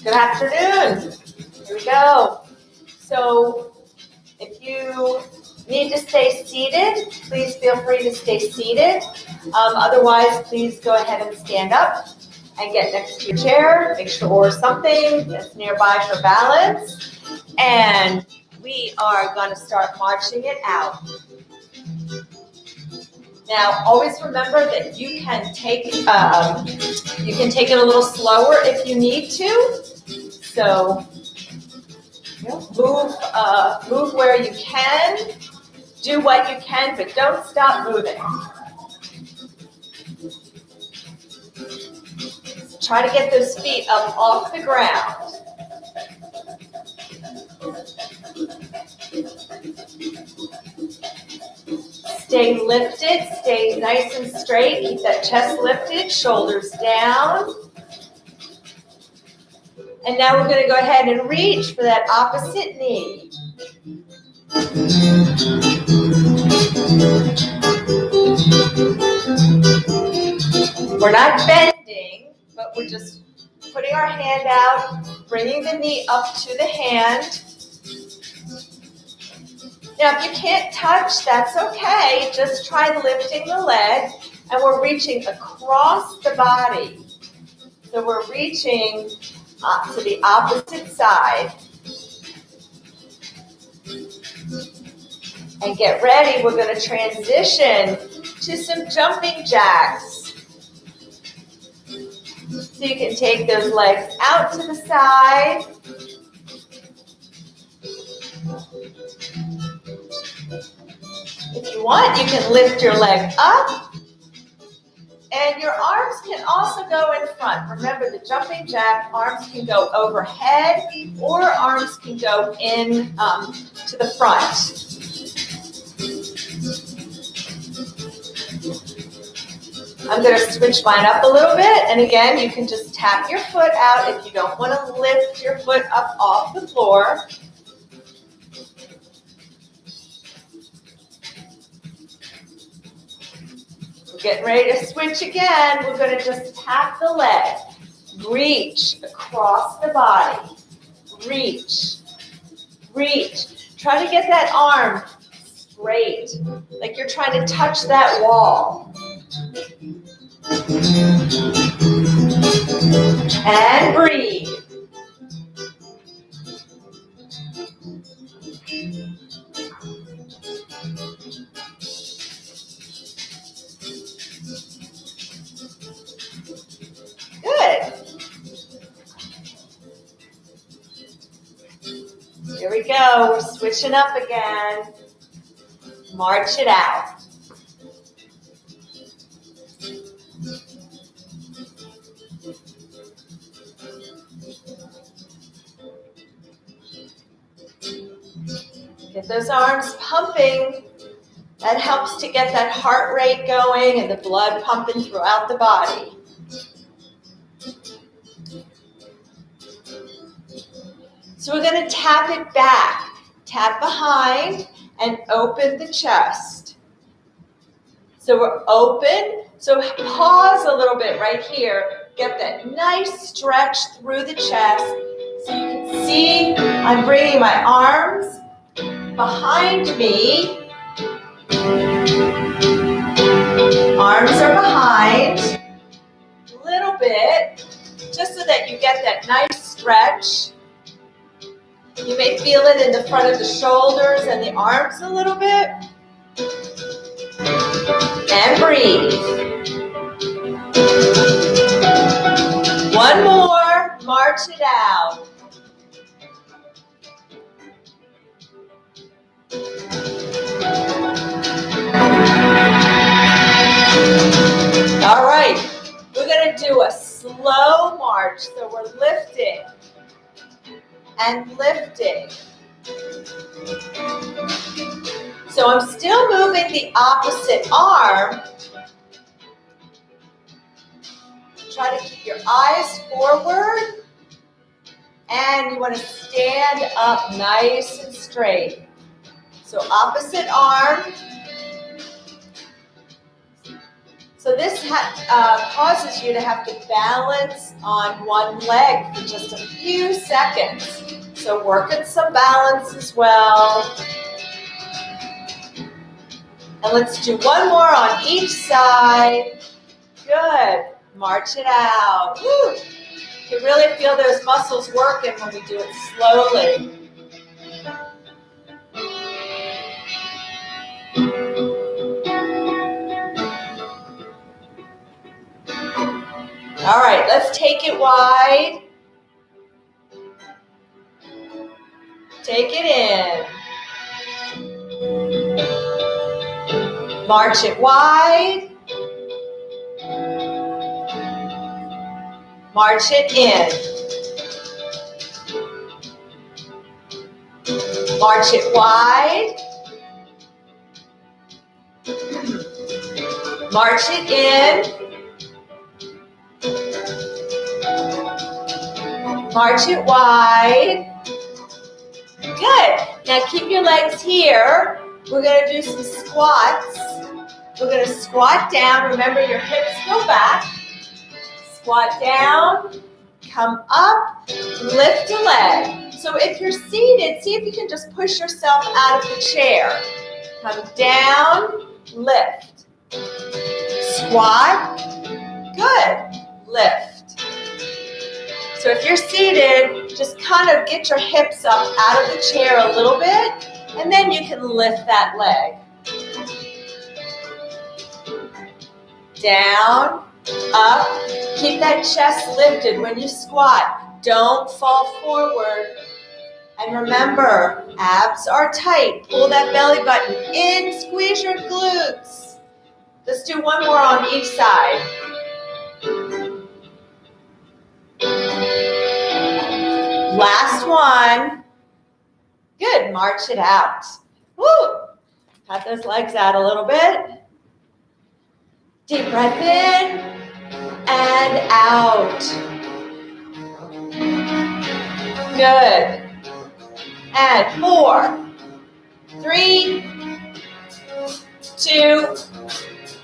Good afternoon. Here we go. So if you need to stay seated, please feel free to stay seated. Otherwise, please go ahead and stand up and get next to your chair. Make sure or something that's nearby for balance. And we are going to start marching it out. Now, always remember that you can take it a little slower if you need to. So move where you can, do what you can, but don't stop moving. Try to get those feet up off the ground. Stay lifted, stay nice and straight, keep that chest lifted, shoulders down. And now we're going to go ahead and reach for that opposite knee. We're not bending, but we're just putting our hand out, bringing the knee up to the hand. Now, if you can't touch, that's okay. Just try lifting the leg, and we're reaching across the body. So we're reaching to the opposite side. And get ready, we're going to transition to some jumping jacks. So you can take those legs out to the side. If you want, you can lift your leg up. And your arms can also go in front. Remember, the jumping jack, arms can go overhead or arms can go in to the front. I'm going to switch mine up a little bit. And again, you can just tap your foot out if you don't want to lift your foot up off the floor. Getting ready to switch again. We're going to just tap the leg. Reach across the body. Reach. Reach. Try to get that arm straight, like you're trying to touch that wall. And breathe. Good. Here we go. We're switching up again. March it out. Get those arms pumping. That helps to get that heart rate going and the blood pumping throughout the body. So we're going to tap it back. Tap behind and open the chest. So we're open. So pause a little bit right here. Get that nice stretch through the chest. So you can see I'm bringing my arms behind me. Arms are behind. A little bit. Just so that you get that nice stretch. You may feel it in the front of the shoulders and the arms a little bit. And breathe. One more. March it out. All right. We're going to do a slow march. So we're lifting. And lifting. So I'm still moving the opposite arm. Try to keep your eyes forward. And you want to stand up nice and straight. So opposite arm. So this causes you to have to balance on one leg for just a few seconds. So work at some balance as well. And let's do one more on each side. Good. March it out. Woo. You can really feel those muscles working when we do it slowly. All right, let's take it wide. Take it in. March it wide. March it in. March it wide. March it in. March it wide. Good. Now keep your legs here. We're going to do some squats. We're going to squat down. Remember, your hips go back. Squat down. Come up. Lift a leg. So if you're seated, see if you can just push yourself out of the chair. Come down. Lift. Squat. Good. Lift. So if you're seated, just kind of get your hips up out of the chair a little bit, and then you can lift that leg. Down, up, keep that chest lifted when you squat. Don't fall forward. And remember, abs are tight. Pull that belly button in, squeeze your glutes. Let's do one more on each side. Last one. Good, march it out. Woo! Cut those legs out a little bit. Deep breath in and out. Good. And 4, 3, 2,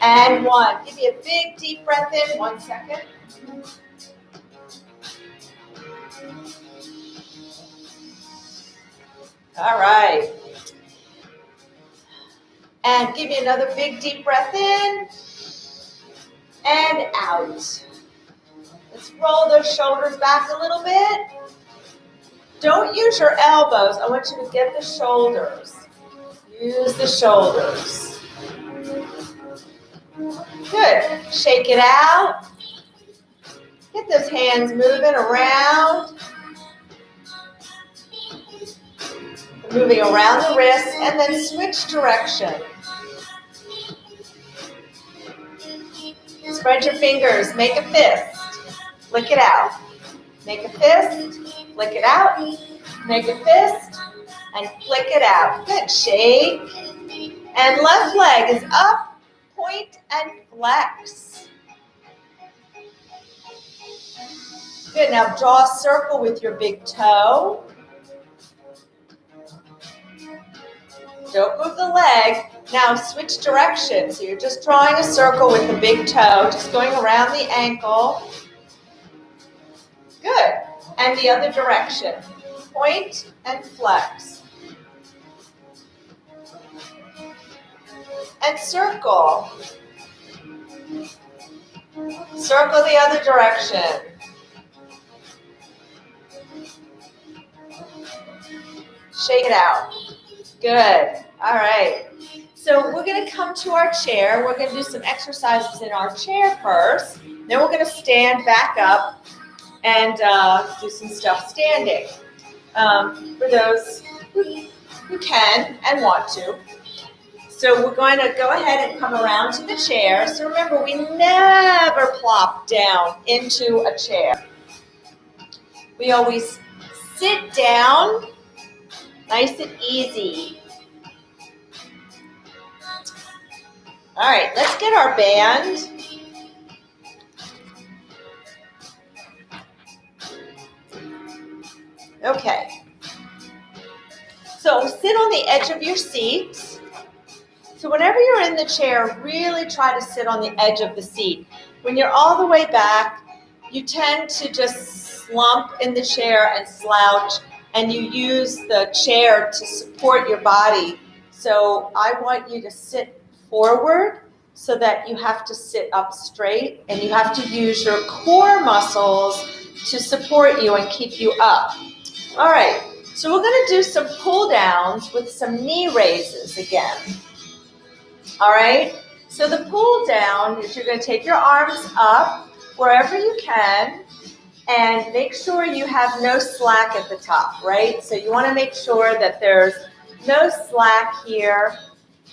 and 1. Give me a big deep breath in. 1 second. All right. And give me another big deep breath in and out. Let's roll those shoulders back a little bit. Don't use your elbows. I want you to get the shoulders. Use the shoulders. Good. Shake it out. Get those hands moving around. Moving around the wrist, and then switch direction. Spread your fingers, make a fist, flick it out. Make a fist, flick it out. Make a fist, and flick it out. Good, shake. And left leg is up, point, and flex. Good, now draw a circle with your big toe. Don't move the leg. Now switch direction. So you're just drawing a circle with the big toe, just going around the ankle. Good. And the other direction. Point and flex. And circle. Circle the other direction. Shake it out. Good. All right. So we're going to come to our chair. We're going to do some exercises in our chair first. Then we're going to stand back up and do some stuff standing for those who can and want to. So we're going to go ahead and come around to the chair. So remember, we never plop down into a chair. We always sit down. Nice and easy. All right, let's get our band. Okay. So sit on the edge of your seat. So whenever you're in the chair, really try to sit on the edge of the seat. When you're all the way back, you tend to just slump in the chair and slouch, and you use the chair to support your body. So I want you to sit forward so that you have to sit up straight, and you have to use your core muscles to support you and keep you up. All right, so we're going to do some pull downs with some knee raises again. All right, so the pull down is you're going to take your arms up wherever you can and make sure you have no slack at the top, right? So you want to make sure that there's no slack here.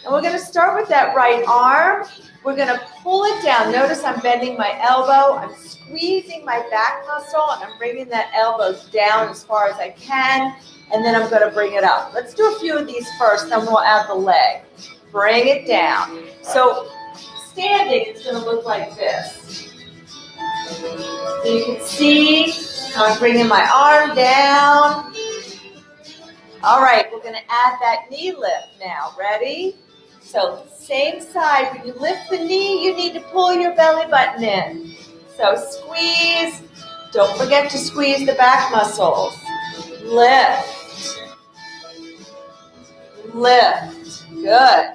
And we're going to start with that right arm. We're going to pull it down. Notice I'm bending my elbow. I'm squeezing my back muscle, and I'm bringing that elbow down as far as I can. And then I'm going to bring it up. Let's do a few of these first, then we'll add the leg. Bring it down. So standing, it's going to look like this. So you can see how I'm bringing my arm down. All right, we're going to add that knee lift now. Ready? So same side. When you lift the knee, you need to pull your belly button in. So squeeze. Don't forget to squeeze the back muscles. Lift. Lift. Good.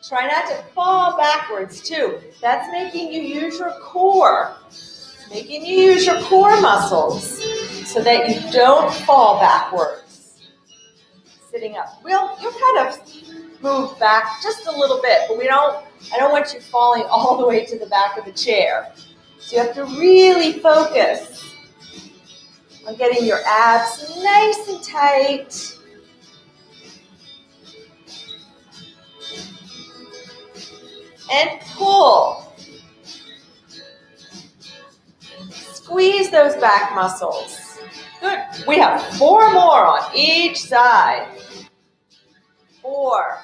Try not to fall backwards too. That's making you use your core. Making you use your core muscles so that you don't fall backwards. Sitting up. You'll kind of move back just a little bit, but I don't want you falling all the way to the back of the chair. So you have to really focus on getting your abs nice and tight. And pull. Squeeze those back muscles. Good. We have 4 more on each side. 4.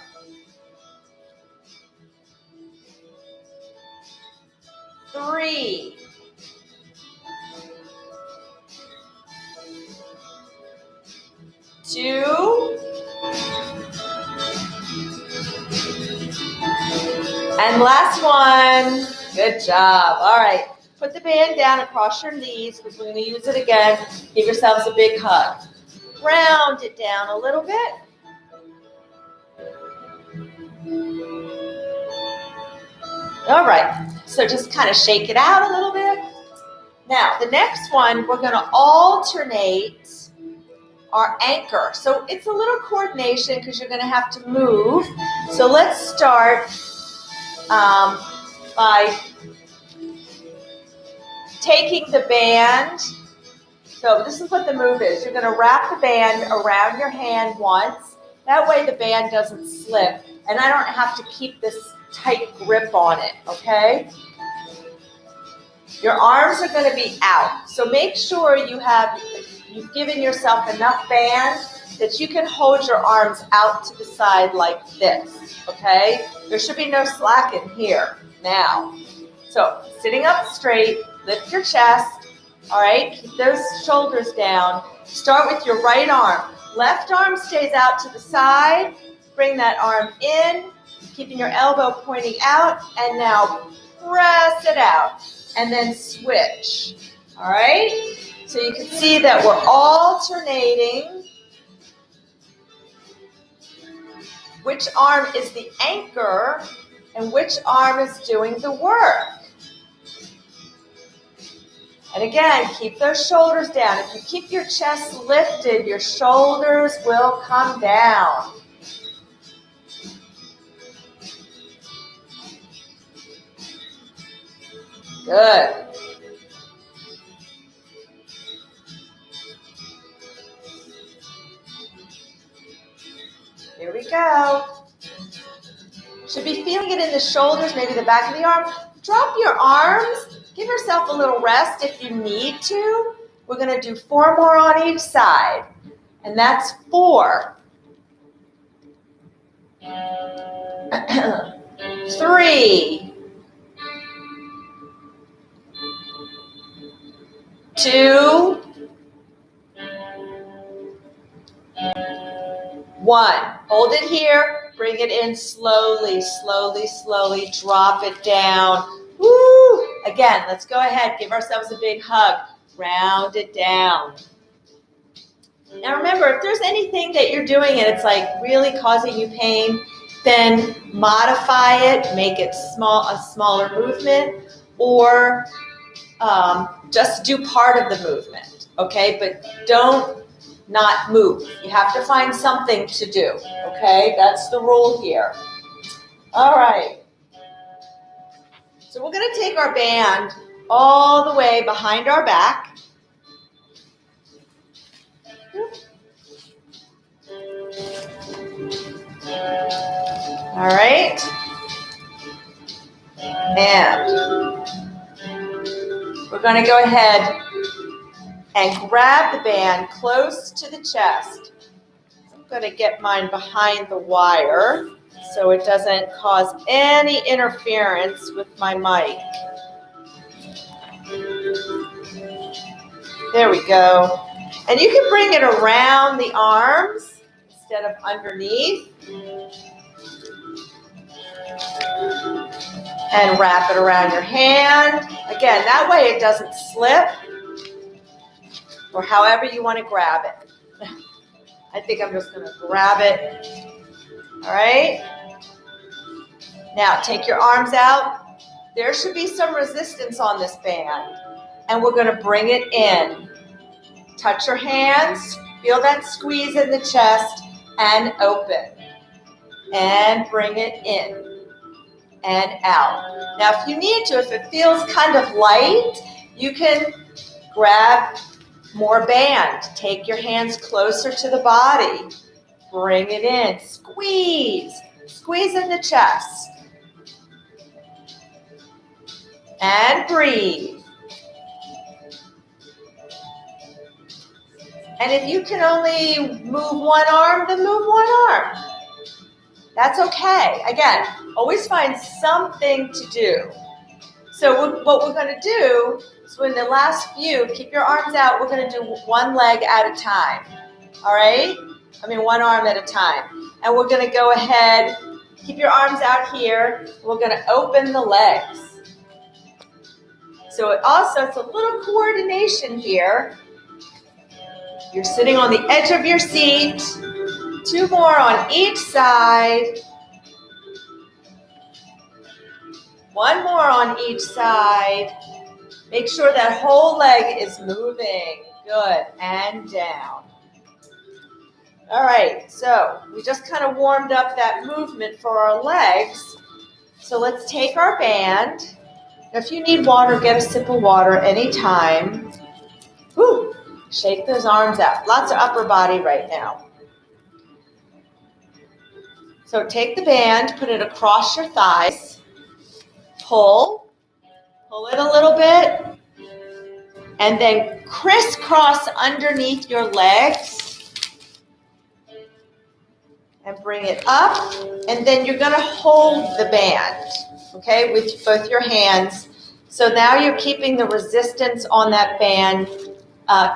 3. 2. And last one. Good job. All right. Put the band down across your knees because we're going to use it again. Give yourselves a big hug. Round it down a little bit. All right. So just kind of shake it out a little bit. Now, the next one, we're going to alternate our anchor. So it's a little coordination because you're going to have to move. So let's start by taking the band. So this is what the move is. You're going to wrap the band around your hand once. That way the band doesn't slip. And I don't have to keep this tight grip on it, okay? Your arms are going to be out. So make sure you've given yourself enough band that you can hold your arms out to the side like this, okay? There should be no slack in here now. So sitting up straight, lift your chest, all right? Keep those shoulders down. Start with your right arm. Left arm stays out to the side. Bring that arm in, keeping your elbow pointing out, and now press it out, and then switch, all right? So you can see that we're alternating which arm is the anchor and which arm is doing the work. And again, keep those shoulders down. If you keep your chest lifted, your shoulders will come down. Good. Here we go. Should be feeling it in the shoulders, maybe the back of the arm. Drop your arms. Give yourself a little rest if you need to. We're going to do 4 more on each side. And that's 4. 3. 2. 1. Hold it here. Bring it in slowly, slowly, slowly. Drop it down. Woo! Again, let's go ahead. Give ourselves a big hug. Round it down. Now remember, if there's anything that you're doing and it's like really causing you pain, then modify it, make it a smaller movement, or just do part of the movement, okay? But don't not move. You have to find something to do, okay? That's the rule here. All right. So we're going to take our band all the way behind our back. All right. And we're going to go ahead and grab the band close to the chest. I'm going to get mine behind the wire so it doesn't cause any interference with my mic. There we go. And you can bring it around the arms instead of underneath. And wrap it around your hand. Again, that way it doesn't slip, or however you want to grab it. I think I'm just going to grab it. All right. Now take your arms out. There should be some resistance on this band. And we're going to bring it in. Touch your hands. Feel that squeeze in the chest and open. And bring it in. And out. Now, if you need to, if it feels kind of light, you can grab more band. Take your hands closer to the body. Bring it in. Squeeze. Squeeze in the chest. And breathe. And if you can only move one arm, then move one arm. That's okay. Again, always find something to do. So what we're going to do is in the last few, keep your arms out. We're going to do one leg at a time. All right? One arm at a time. And we're going to go ahead, keep your arms out here. We're going to open the legs. So it's a little coordination here. You're sitting on the edge of your seat. 2 more on each side. 1 more on each side. Make sure that whole leg is moving. Good. And down. All right. So we just kind of warmed up that movement for our legs. So let's take our band. Now, if you need water, get a sip of water anytime. Whew. Shake those arms out. Lots of upper body right now. So take the band, put it across your thighs, pull it a little bit, and then crisscross underneath your legs and bring it up, and then you're going to hold the band, okay, with both your hands. So now you're keeping the resistance on that band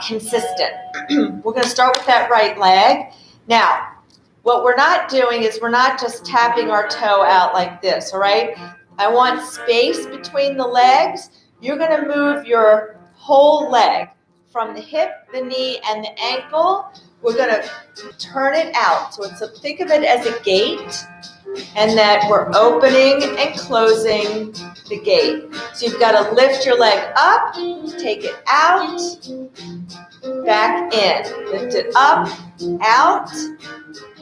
consistent. We're going to start with that right leg. Now, what we're not doing is we're not just tapping our toe out like this, all right? I want space between the legs. You're going to move your whole leg from the hip, the knee, and the ankle. We're going to turn it out. So think of it as a gate, and that we're opening and closing the gate. So you've got to lift your leg up, take it out, back in. Lift it up, out,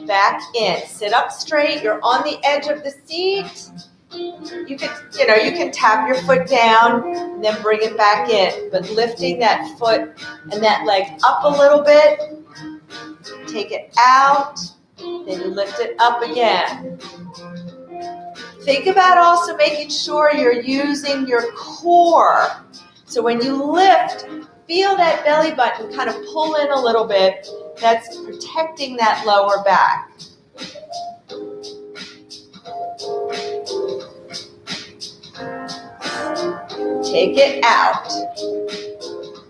back in. Sit up straight. You're on the edge of the seat. You can tap your foot down and then bring it back in. But lifting that foot and that leg up a little bit, take it out, then you lift it up again. Think about also making sure you're using your core. So when you lift, feel that belly button kind of pull in a little bit. That's protecting that lower back. Take it out.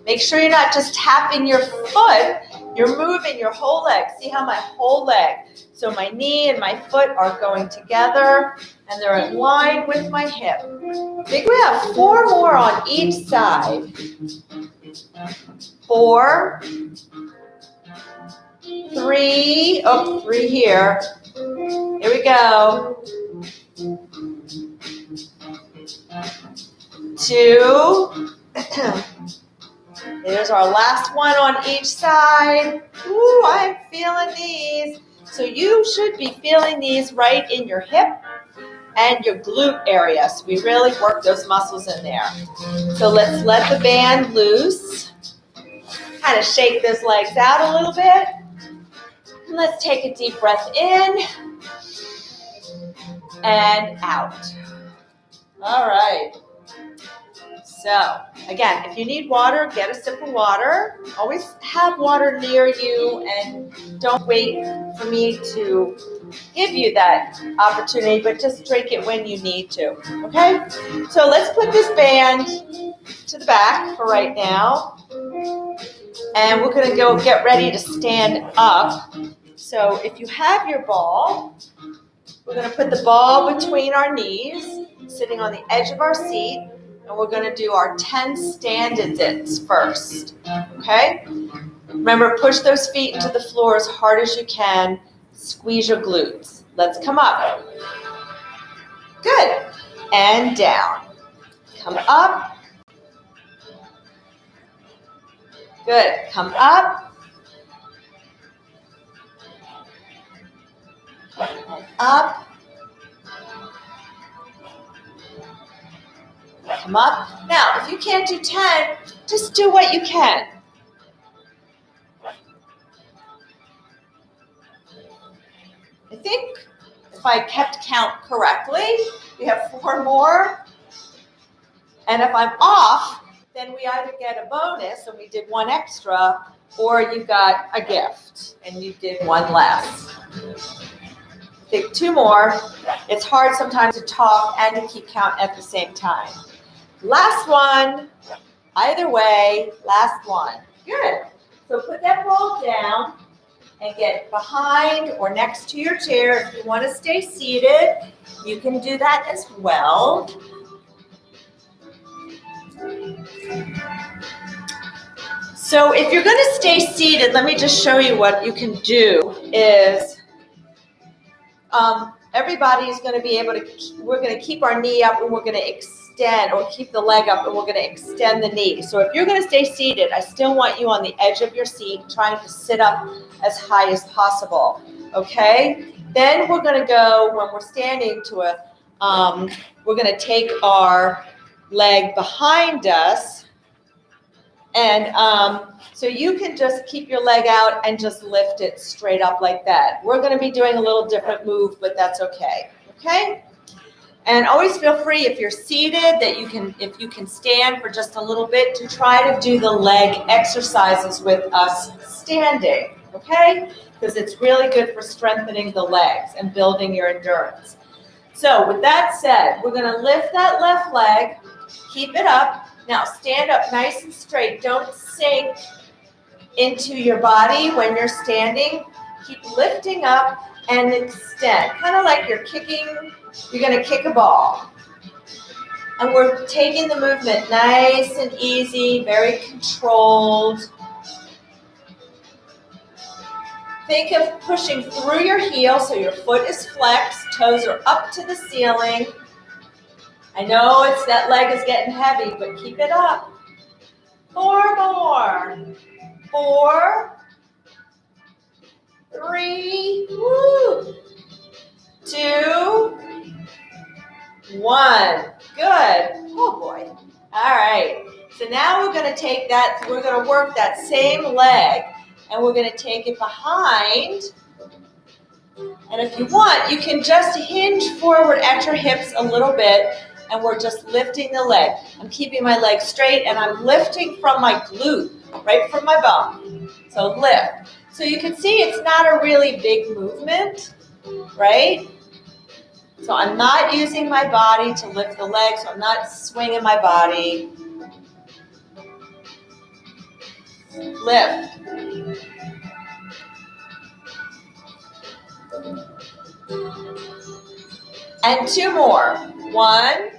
Make sure you're not just tapping your foot, You're moving your whole leg. See how my whole leg, so my knee and my foot are going together and they're in line with my hip. I think we have 4 more on each side. 4, 3, oh, 3 here. Here we go. 2. There's our last one on each side. Ooh, I'm feeling these. So you should be feeling these right in your hip and your glute area. So we really work those muscles in there. So let's let the band loose. Kind of shake those legs out a little bit. And let's take a deep breath in and out. All right. So, again, if you need water, get a sip of water. Always have water near you and don't wait for me to give you that opportunity, but just drink it when you need to, okay? So let's put this band to the back for right now. And we're gonna go get ready to stand up. So if you have your ball, we're gonna put the ball between our knees, sitting on the edge of our seat. And we're going to do our 10 stand-ins first, okay? Remember, push those feet into the floor as hard as you can. Squeeze your glutes. Let's come up. Good. And down. Come up. Good. Come up. And up. Come up. Now, if you can't do 10, just do what you can. I think if I kept count correctly, we have 4 more. And if I'm off, then we either get a bonus and we did 1 extra, or you got a gift and you did 1 less. I think 2 more. It's hard sometimes to talk and to keep count at the same time. Last one, either way, last one. Good. So put that ball down and get behind or next to your chair. If you want to stay seated, you can do that as well. So if you're going to stay seated, let me just show you what you can do is everybody's going to be able to, we're going to keep our knee up and we're going to extend, or keep the leg up and we're going to extend the knee. So if you're going to stay seated, I still want you on the edge of your seat, trying to sit up as high as possible, okay? Then we're going to go, when we're standing to a, we're going to take our leg behind us, and so you can just keep your leg out and just lift it straight up like that. We're going to be doing a little different move, but that's okay, okay? And always feel free, if you're seated, that you can, if you can stand for just a little bit, to try to do the leg exercises with us standing, okay? Because it's really good for strengthening the legs and building your endurance. So with that said, we're going to lift that left leg, keep it up. Now stand up nice and straight. Don't sink into your body when you're standing. Keep lifting up and extend, kind of like you're kicking. You're going to kick a ball. And we're taking the movement nice and easy, very controlled. Think of pushing through your heel so your foot is flexed, toes are up to the ceiling. I know it's that leg is getting heavy, but keep it up. 4 more. 4, 3, woo, 2, 1. Good. Oh boy. All right. So now we're going to take that, we're going to work that same leg, and we're going to take it behind. And if you want, you can just hinge forward at your hips a little bit, and we're just lifting the leg. I'm keeping my leg straight, and I'm lifting from my glute, right from my bum. So lift. So you can see it's not a really big movement, right? So I'm not using my body to lift the leg, so I'm not swinging my body. Lift. And 2 more. 1,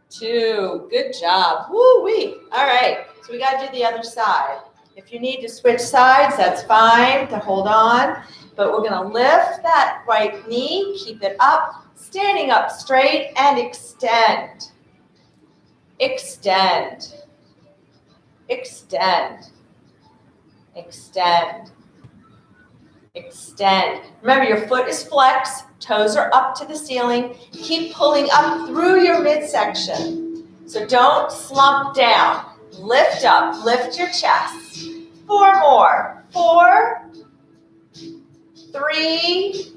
2. Good job. Woo-wee. All right. So we got to do the other side. If you need to switch sides, that's fine to hold on. But we're going to lift that right knee, keep it up, standing up straight, and extend. Extend. Extend. Extend. Extend. Remember, your foot is flexed, toes are up to the ceiling. Keep pulling up through your midsection. So don't slump down. Lift up, lift your chest. 4 more. 4, 3,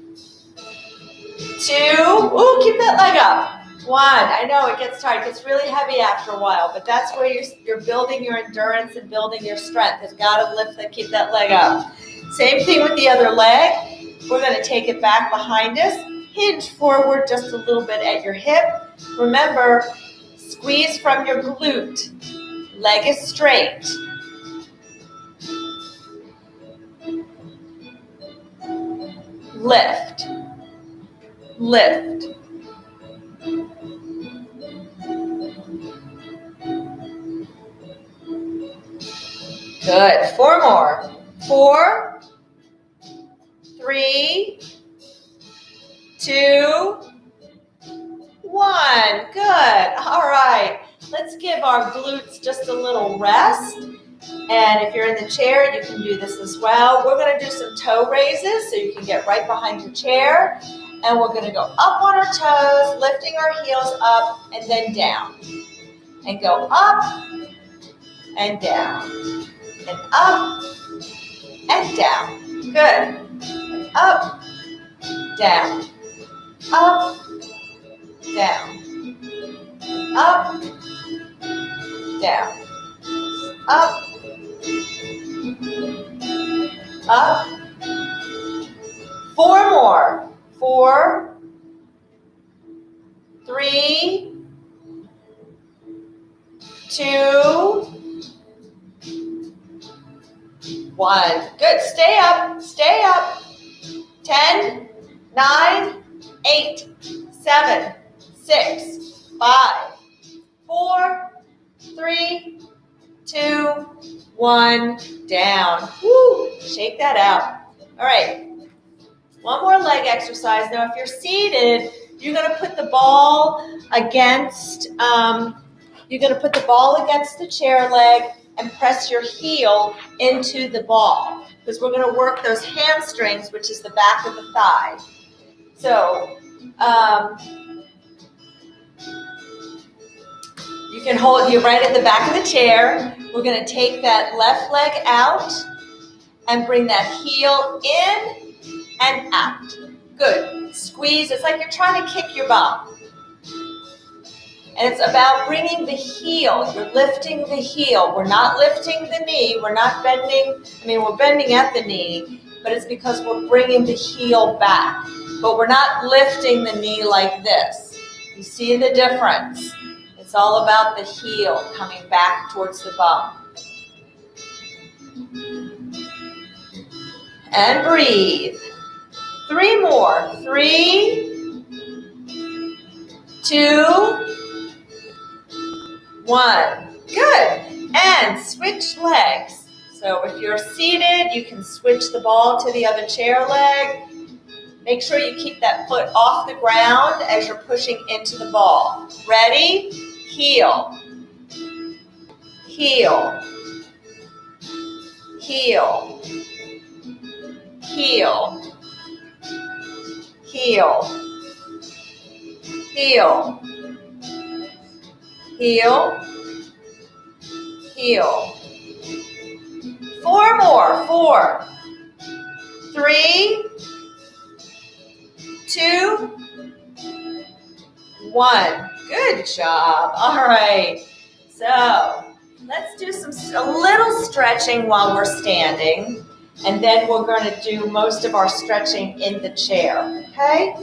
2. Ooh, keep that leg up. 1. I know it gets tired. It gets really heavy after a while, but that's where you're building your endurance and building your strength. You've got to lift and keep that leg up. Same thing with the other leg. We're going to take it back behind us. Hinge forward just a little bit at your hip. Remember, squeeze from your glute. Leg is straight. Lift. Lift. Good. 4 more. 4, 3, 2, 1. Good. All right. Let's give our glutes just a little rest. And if you're in the chair, you can do this as well. We're going to do some toe raises so you can get right behind your chair. And we're going to go up on our toes, lifting our heels up and then down. And go up and down. And up and down. Good. Up, down. Up, down. Up, down. Up, up. 4 more. 4, 3, 2, 1. Good. Stay up. Stay up. 10, 9, 8, 7, 6, 5, 4, 3, 2, 1. Down. Woo. Shake that out. All right. One more leg exercise. Now, if you're seated, you're going to put the ball against the chair leg and press your heel into the ball because we're going to work those hamstrings, which is the back of the thigh. So you can hold you right at the back of the chair. We're going to take that left leg out and bring that heel in and out. Good. Squeeze. It's like you're trying to kick your bum. And it's about bringing the heel. You're lifting the heel. We're not lifting the knee. We're not bending. We're bending at the knee, but it's because we're bringing the heel back. But we're not lifting the knee like this. You see the difference? It's all about the heel coming back towards the bum. And breathe. 3 more. 3, 2, 1. Good. And switch legs. So if you're seated, you can switch the ball to the other chair leg. Make sure you keep that foot off the ground as you're pushing into the ball. Ready? Heel. Heel. Heel. Heel. Heel. Heel. Heel. Heel. 4 more. 4, 3, 2, 1. Good job. All right. So let's do a little stretching while we're standing, and then we're going to do most of our stretching in the chair. Okay?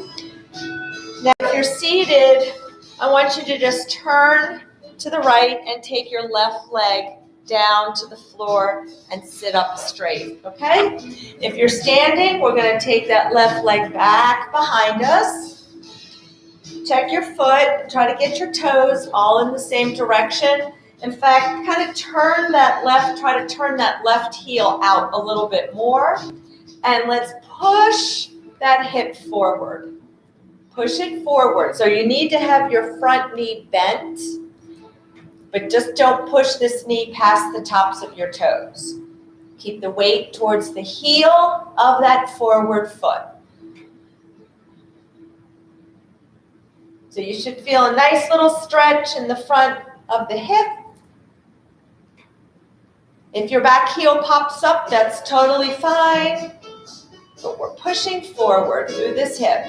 Now, if you're seated, I want you to just turn to the right and take your left leg down to the floor and sit up straight, okay? If you're standing, we're going to take that left leg back behind us check your foot, try to get your toes all in the same direction. In fact, kind of try to turn that left heel out a little bit more. And let's push that hip forward. Push it forward. So you need to have your front knee bent, but just don't push this knee past the tops of your toes. Keep the weight towards the heel of that forward foot. So you should feel a nice little stretch in the front of the hip. If your back heel pops up, that's totally fine. But we're pushing forward through this hip.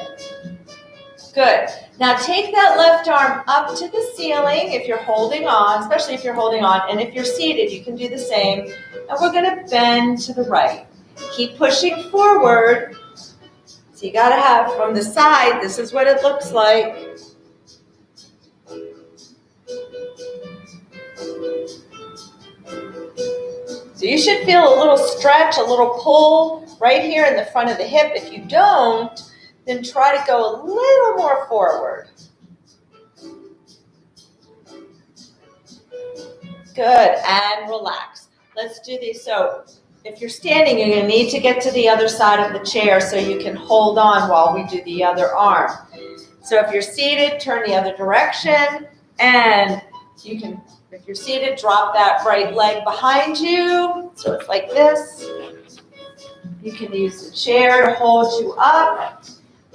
Good. Now take that left arm up to the ceiling if you're holding on, especially if you're holding on. And if you're seated, you can do the same. And we're going to bend to the right. Keep pushing forward. So you got to have from the side, this is what it looks like. So you should feel a little stretch, a little pull right here in the front of the hip. If you don't, then try to go a little more forward. Good, and relax. Let's do these. So if you're standing, you're going to need to get to the other side of the chair so you can hold on while we do the other arm. So if you're seated, turn the other direction, and you can, if you're seated, drop that right leg behind you. So it's like this. You can use the chair to hold you up.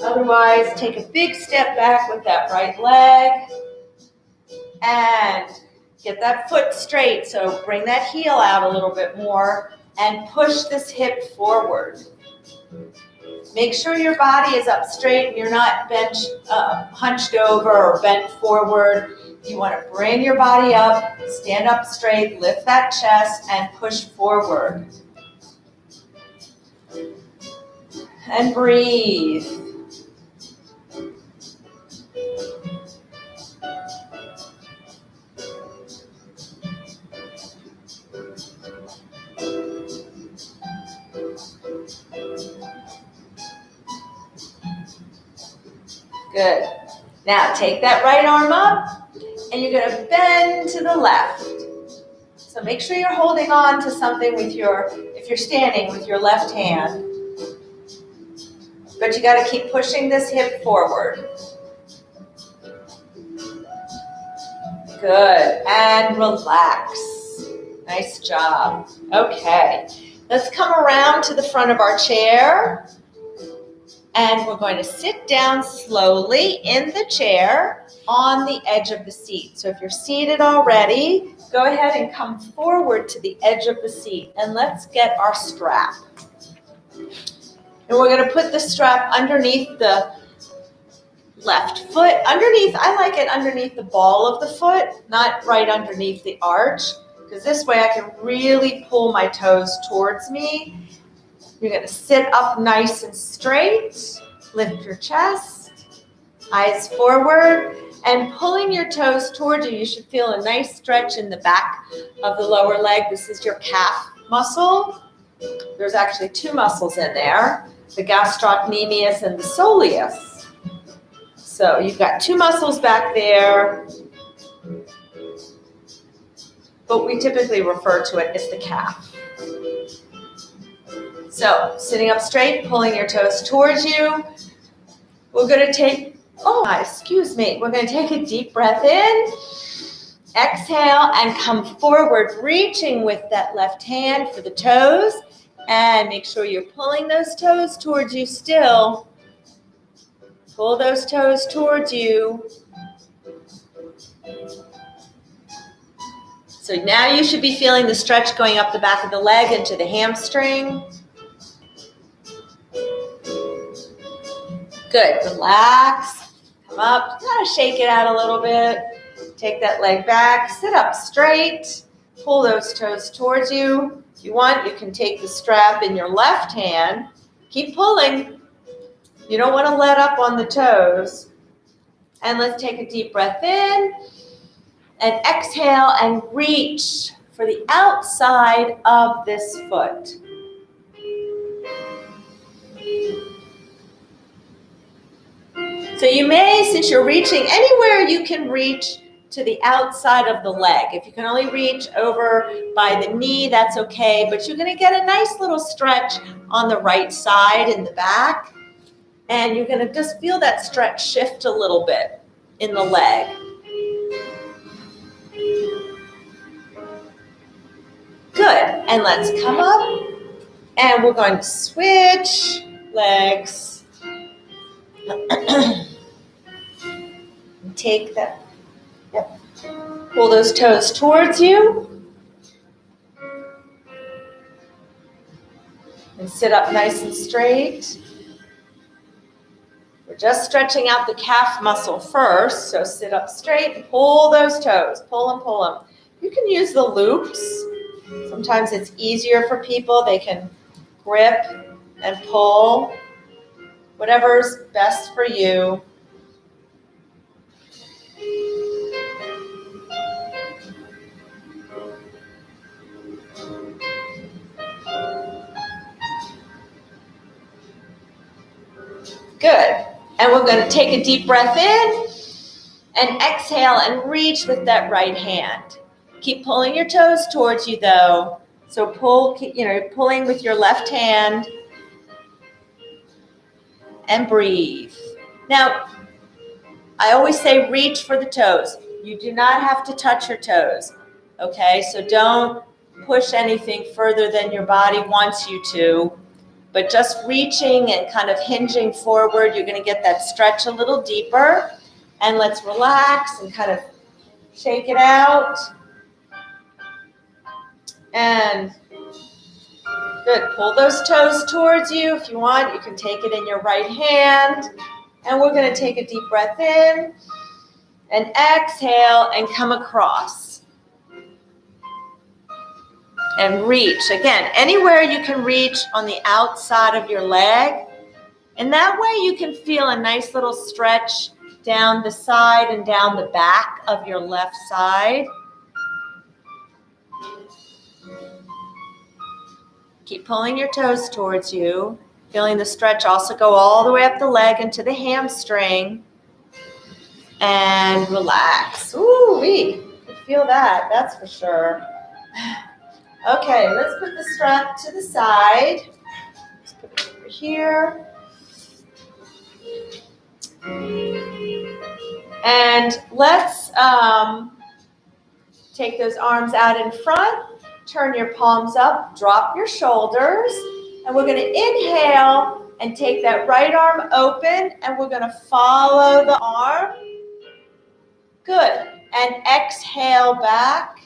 Otherwise, take a big step back with that right leg and get that foot straight. So bring that heel out a little bit more and push this hip forward. Make sure your body is up straight and you're not hunched over or bent forward. You want to bring your body up, stand up straight, lift that chest, and push forward. And breathe. Good. Now take that right arm up and you're going to bend to the left. So make sure you're holding on to something with if you're standing with your left hand. But you got to keep pushing this hip forward. Good. And relax. Nice job. Okay. Let's come around to the front of our chair. And we're going to sit down slowly in the chair on the edge of the seat. So if you're seated already, go ahead and come forward to the edge of the seat. And let's get our strap. And we're going to put the strap underneath the left foot. I like it underneath the ball of the foot, not right underneath the arch. Because this way I can really pull my toes towards me. You're going to sit up nice and straight, lift your chest, eyes forward, and pulling your toes towards you. You should feel a nice stretch in the back of the lower leg. This is your calf muscle. There's actually two muscles in there, the gastrocnemius and the soleus. So you've got two muscles back there, but we typically refer to it as the calf. So, sitting up straight, pulling your toes towards you. We're going to take, we're going to take a deep breath in. Exhale and come forward, reaching with that left hand for the toes. And make sure you're pulling those toes towards you still. Pull those toes towards you. So now you should be feeling the stretch going up the back of the leg into the hamstring. Good. Relax. Come up. Kind of shake it out a little bit. Take that leg back. Sit up straight. Pull those toes towards you. If you want, you can take the strap in your left hand. Keep pulling. You don't want to let up on the toes. And let's take a deep breath in. And exhale and reach for the outside of this foot. So you may, since you're reaching anywhere you can reach to the outside of the leg. If you can only reach over by the knee, that's okay, but you're gonna get a nice little stretch on the right side in the back, and you're gonna just feel that stretch shift a little bit in the leg. Good, and let's come up, and we're going to switch legs. Take that, yep. Pull those toes towards you. And sit up nice and straight. We're just stretching out the calf muscle first, so sit up straight and pull those toes. Pull them, pull them. You can use the loops. Sometimes it's easier for people. They can grip and pull. Whatever's best for you. Good. And we're going to take a deep breath in and exhale and reach with that right hand. Keep pulling your toes towards you though. So pull, pulling with your left hand and breathe. Now, I always say reach for the toes. You do not have to touch your toes, okay? So don't push anything further than your body wants you to. But just reaching and kind of hinging forward, you're gonna get that stretch a little deeper. And let's relax and kind of shake it out. And good, pull those toes towards you. If you want, you can take it in your right hand. And we're gonna take a deep breath in and exhale and come across. And reach, again, anywhere you can reach on the outside of your leg. And that way you can feel a nice little stretch down the side and down the back of your left side. Keep pulling your toes towards you. Feeling the stretch also go all the way up the leg into the hamstring. And relax. Ooh-wee, you can feel that, that's for sure. Okay, let's put the strap to the side. Let's put it over here. And let's take those arms out in front. Turn your palms up, drop your shoulders. And we're going to inhale and take that right arm open. And we're going to follow the arm. Good. And exhale back.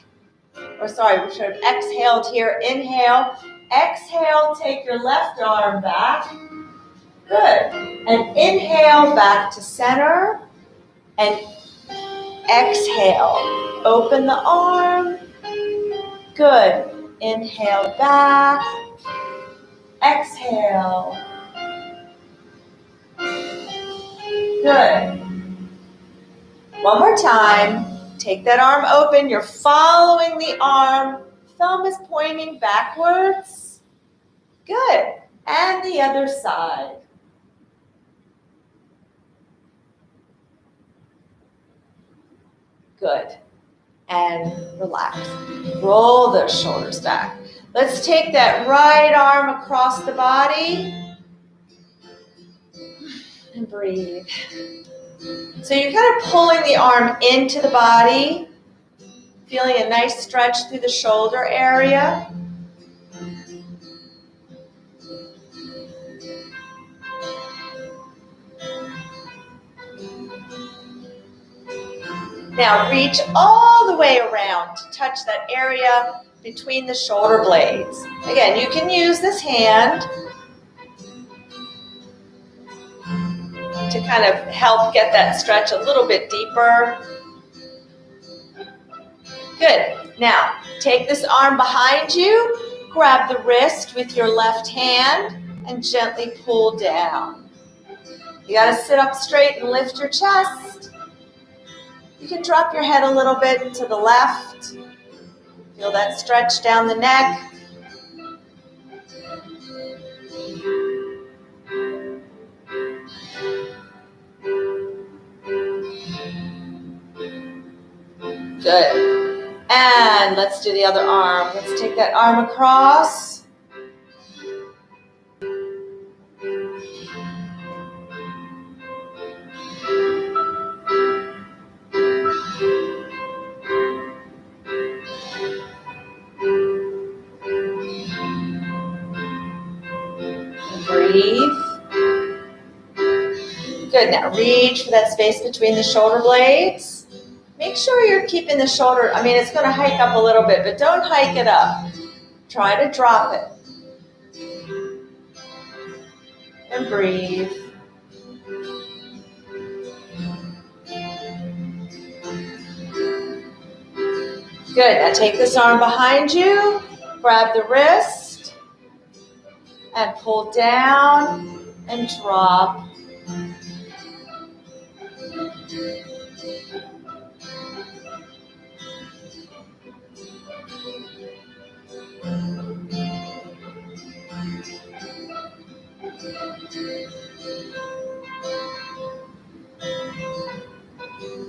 Or sorry, we should have exhaled here. Inhale. Exhale, take your left arm back. Good. And inhale back to center. And exhale. Open the arm. Good. Inhale back. Exhale. Good. One more time. Take that arm open. You're following the arm. Thumb is pointing backwards. Good. And the other side. Good. And relax. Roll those shoulders back. Let's take that right arm across the body. And breathe. So you're kind of pulling the arm into the body, feeling a nice stretch through the shoulder area. Now reach all the way around to touch that area between the shoulder blades. Again, you can use this hand to kind of help get that stretch a little bit deeper. Good. Now, take this arm behind you, grab the wrist with your left hand, and gently pull down. You got to sit up straight and lift your chest. You can drop your head a little bit to the left. Feel that stretch down the neck. Good. And let's do the other arm. Let's take that arm across. Breathe. Good, now reach for that space between the shoulder blades. Make sure you're keeping the shoulder, it's going to hike up a little bit, but don't hike it up. Try to drop it. And breathe. Good, now take this arm behind you, grab the wrist, and pull down and drop.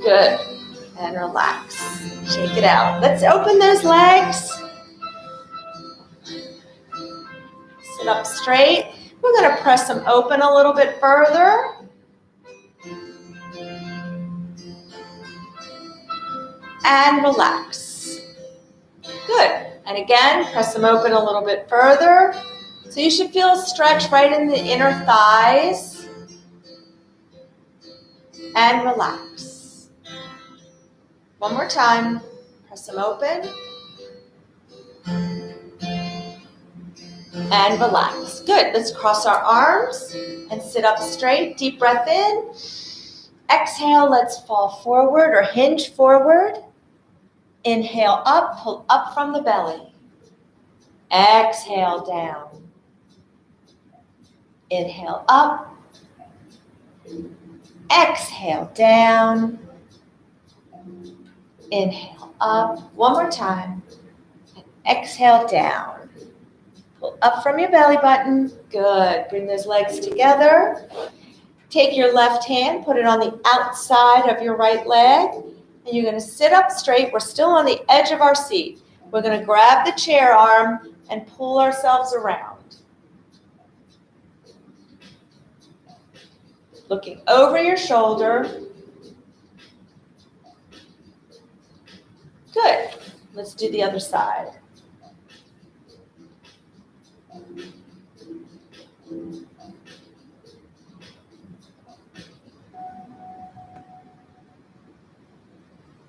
Good. And relax. Shake it out. Let's open those legs. Sit up straight. We're going to press them open a little bit further. And relax. Good. And again, press them open a little bit further. So you should feel a stretch right in the inner thighs. And relax. One more time. Press them open. And relax. Good. Let's cross our arms and sit up straight. Deep breath in. Exhale, let's fall forward or hinge forward. Inhale up, pull up from the belly. Exhale down. Inhale up. Exhale down. Inhale up. One more time. And exhale down. Pull up from your belly button. Good. Bring those legs together. Take your left hand, put it on the outside of your right leg, and you're going to sit up straight. We're still on the edge of our seat. We're going to grab the chair arm and pull ourselves around. Looking over your shoulder. Good. Let's do the other side.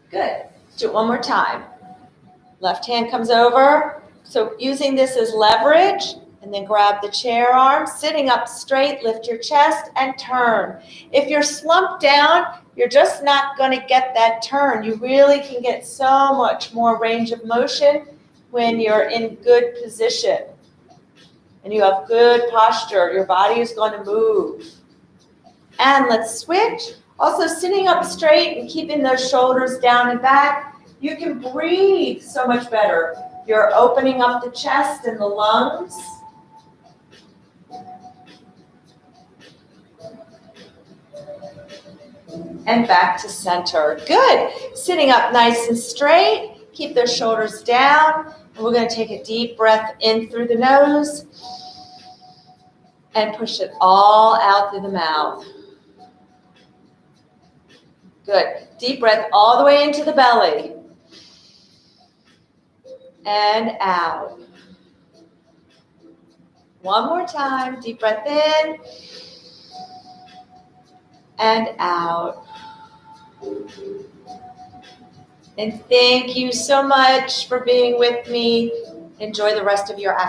Good. Let's do it one more time. Left hand comes over. So using this as leverage, and then grab the chair arm, sitting up straight, lift your chest and turn. If you're slumped down, you're just not going to get that turn. You really can get so much more range of motion when you're in good position and you have good posture. Your body is going to move. And let's switch. Also sitting up straight and keeping those shoulders down and back, you can breathe so much better. You're opening up the chest and the lungs. And back to center. Good. Sitting up nice and straight. Keep those shoulders down. And we're going to take a deep breath in through the nose and push it all out through the mouth. Good. Deep breath all the way into the belly. And out. One more time. Deep breath in. And out. And thank you so much for being with me. Enjoy the rest of your afternoon.